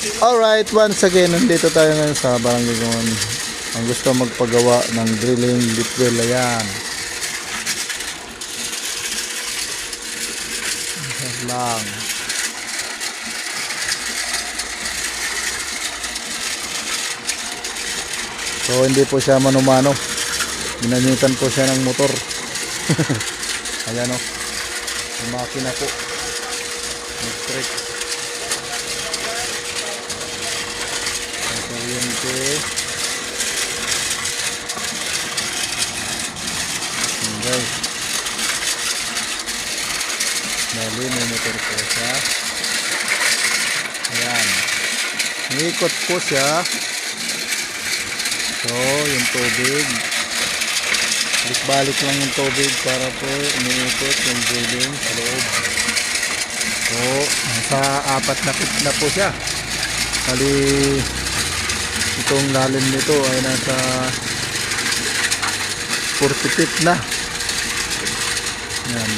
Alright, once again, nandito tayo ngayon sa Barangay Gungon. Ang gusto magpagawa ng drilling deep well, ayan. Ayan lang. So, hindi po siya mano-mano. Ginamitan po siya ng motor. Ayan o. Yung makina po. Electric. Kuryente. Okay. Bali, may motor po siya. Ayan. Iikot po siya. So, yung tubig. Balik lang yung tubig para po umiikot yung drilling sa loob. So, nasa 4 na feet na po siya. Bali, itong lalim nito ay nasa 40 feet na. Yan.